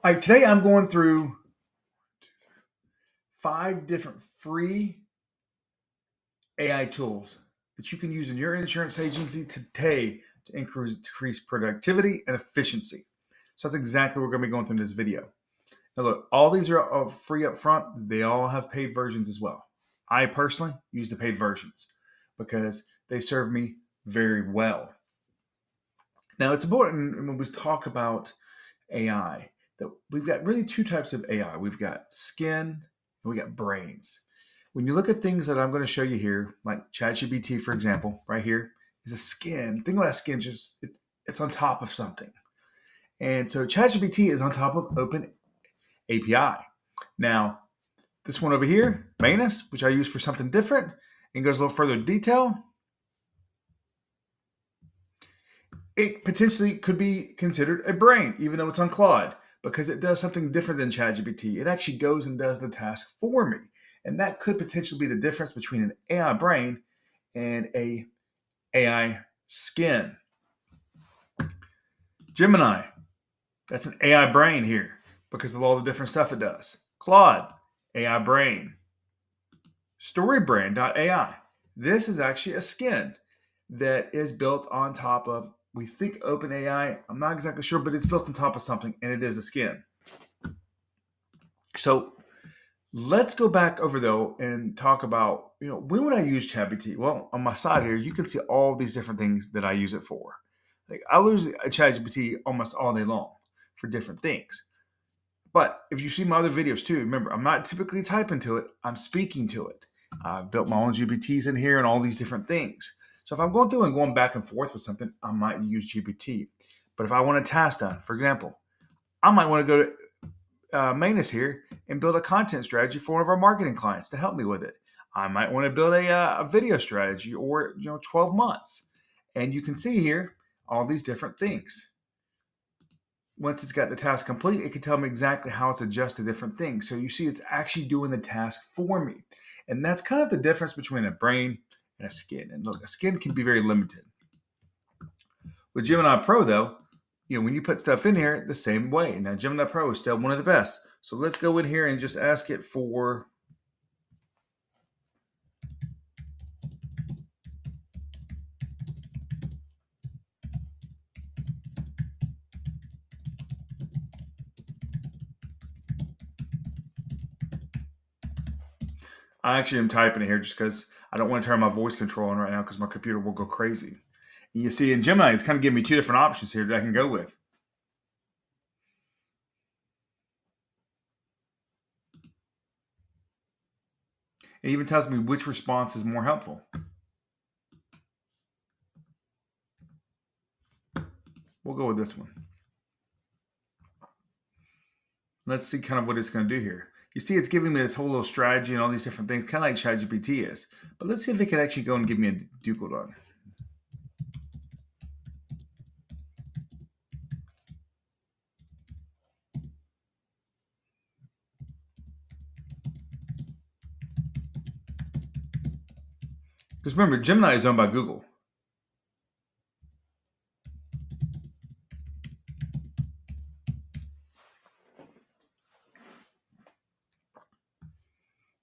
All right, today I'm going through 5 different free AI tools that you can use in your insurance agency today to increase productivity and efficiency. So that's exactly what we're going to be going through in this video. Now, look, all these are free up front. They all have paid versions as well. I personally use the paid versions because they serve me very well. Now, it's important when we talk about AI that we've got really two types of AI. We've got skin and we got brains. When you look at things that I'm going to show you here, like ChatGPT, for example, right here is a skin. Think about a skin, it's on top of something. And so ChatGPT is on top of Open API. Now, this one over here, Manus, which I use for something different and goes a little further in detail, it potentially could be considered a brain, even though it's on Claude, because it does something different than ChatGPT. It actually goes and does the task for me. And that could potentially be the difference between an AI brain and a AI skin. Gemini, that's an AI brain here because of all the different stuff it does. Claude, AI brain. Storybrand.ai. This is actually a skin that is built on top of, we think OpenAI. I'm not exactly sure, but it's built on top of something, and it is a skin. So let's go back over, though, and talk about, when would I use ChatGPT? Well, on my side here, you can see all these different things that I use it for. Like, I use ChatGPT almost all day long for different things. But if you see my other videos too, remember, I'm not typically typing to it, I'm speaking to it. I've built my own GPTs in here and all these different things. So if I'm going through and going back and forth with something, I might use GPT. But if I want a task done, for example, I might want to go to Manus here and build a content strategy for one of our marketing clients to help me with it. I might want to build a video strategy or 12 months. And you can see here all these different things. Once it's got the task complete, it can tell me exactly how it's adjusted different things. So you see it's actually doing the task for me. And that's kind of the difference between a brain and a skin. And look, a skin can be very limited. With Gemini Pro, though, when you put stuff in here, the same way. Now, Gemini Pro is still one of the best. So let's go in here and just ask it for... I actually am typing it here just because I don't want to turn my voice control on right now because my computer will go crazy. And you see in Gemini, it's kind of giving me two different options here that I can go with. It even tells me which response is more helpful. We'll go with this one. Let's see kind of what it's going to do here. You see it's giving me this whole little strategy and all these different things, kind of like ChatGPT is. But let's see if it can actually go and give me a Dukeldon. Because remember, Gemini is owned by Google.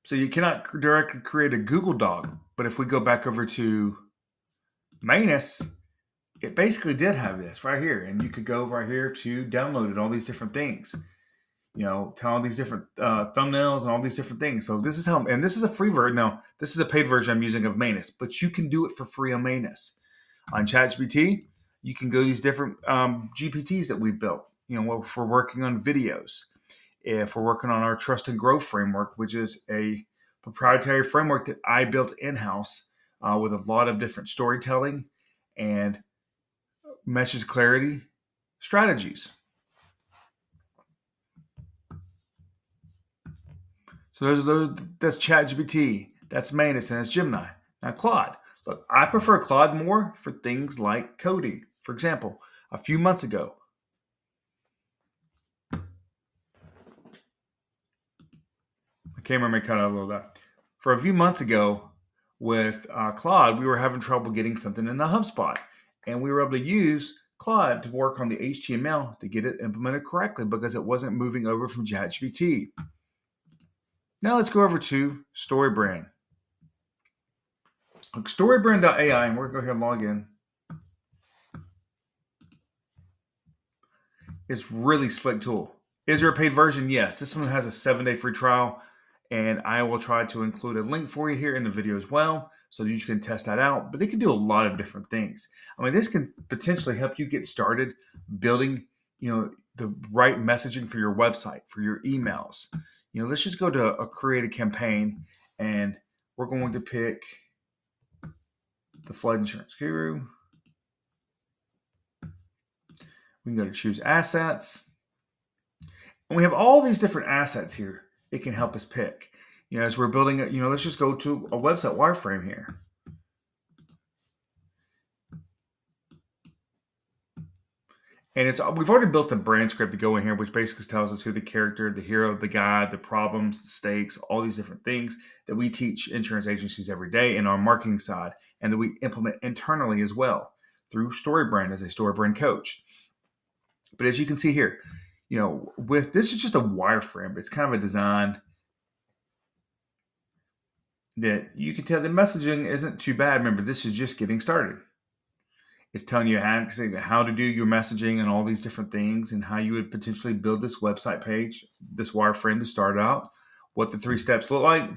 So you cannot directly create a Google Doc. But if we go back over to Manus, it basically did have this right here. And you could go right here to download it, all these different things. Tell all these different thumbnails and all these different things. So this is how, and this is a free version. Now, this is a paid version I'm using of Manus, but you can do it for free on Manus. On ChatGPT, you can go to these different GPTs that we've built. If we're working on videos, if we're working on our Trust and Growth framework, which is a proprietary framework that I built in-house with a lot of different storytelling and message clarity strategies. So that's ChatGPT, that's Manus, and that's Gemini. Now Claude. Look, I prefer Claude more for things like coding. For example, a few months ago, my camera may cut out a little bit. For a few months ago with Claude, we were having trouble getting something in the HubSpot. And we were able to use Claude to work on the HTML to get it implemented correctly because it wasn't moving over from ChatGPT. Now let's go over to StoryBrand. StoryBrand.ai, and we're going to go ahead and log in. It's really slick tool. Is there a paid version? Yes. This one has a 7-day free trial, and I will try to include a link for you here in the video as well so that you can test that out. But they can do a lot of different things. I mean, this can potentially help you get started building, the right messaging for your website, for your emails. Let's just go to create a campaign, and we're going to pick the flood insurance guru. We can go to choose assets. And we have all these different assets here it can help us pick. As we're building it, let's just go to a website wireframe here. And we've already built a brand script to go in here, which basically tells us who the character, the hero, the guide, the problems, the stakes, all these different things that we teach insurance agencies every day in our marketing side, and that we implement internally as well through StoryBrand as a StoryBrand coach. But as you can see here, with this is just a wireframe. It's kind of a design that you can tell the messaging isn't too bad. Remember, this is just getting started. It's telling you how to do your messaging and all these different things and how you would potentially build this website page, this wireframe to start out, what the 3 steps look like.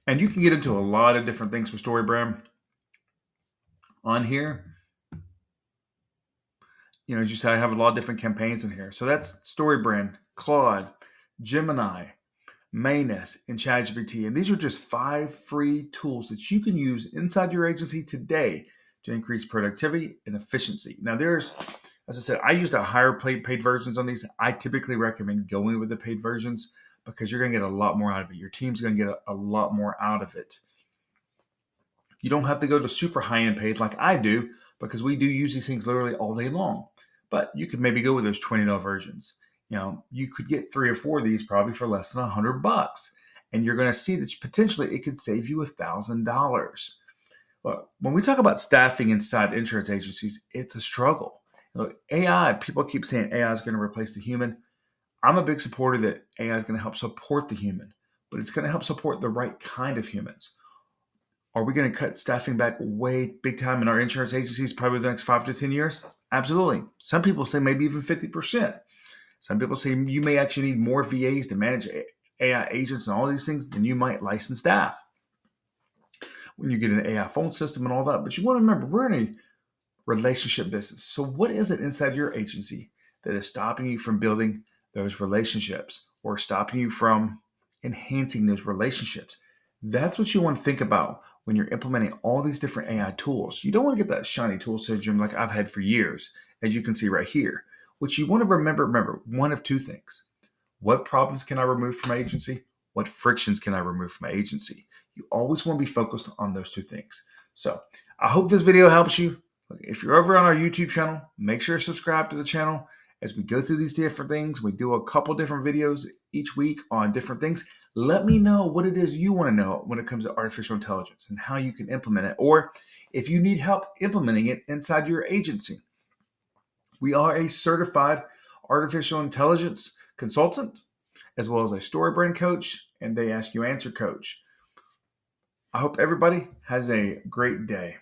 And you can get into a lot of different things with StoryBrand on here. As you said, I have a lot of different campaigns in here. So that's StoryBrand, Claude, Gemini, Manus, and ChatGPT. And these are just 5 free tools that you can use inside your agency today to increase productivity and efficiency. Now, as I said, I used a higher paid versions on these. I typically recommend going with the paid versions because you're going to get a lot more out of it. Your team's going to get a lot more out of it. You don't have to go to super high-end paid like I do because we do use these things literally all day long. But you could maybe go with those $20 versions. You could get 3 or 4 of these probably for less than $100. And you're going to see that potentially it could save you $1,000. Look, when we talk about staffing inside insurance agencies, it's a struggle. AI, people keep saying AI is going to replace the human. I'm a big supporter that AI is going to help support the human, but it's going to help support the right kind of humans. Are we going to cut staffing back way big time in our insurance agencies probably the next 5 to 10 years? Absolutely. Some people say maybe even 50%. Some people say you may actually need more VAs to manage AI agents and all these things than you might licensed staff when you get an AI phone system and all that. But you want to remember, we're in a relationship business. So what is it inside your agency that is stopping you from building those relationships or stopping you from enhancing those relationships? That's what you want to think about when you're implementing all these different AI tools. You don't want to get that shiny tool syndrome like I've had for years, as you can see right here. What you want to remember one of 2 things. What problems can I remove from my agency? What frictions can I remove from my agency? You always want to be focused on those 2 things. So I hope this video helps you. If you're over on our YouTube channel, make sure to subscribe to the channel. As we go through these different things, we do a couple different videos each week on different things. Let me know what it is you want to know when it comes to artificial intelligence and how you can implement it, or if you need help implementing it inside your agency. We are a certified artificial intelligence consultant, as well as a StoryBrand coach and They Ask You Answer coach. I hope everybody has a great day.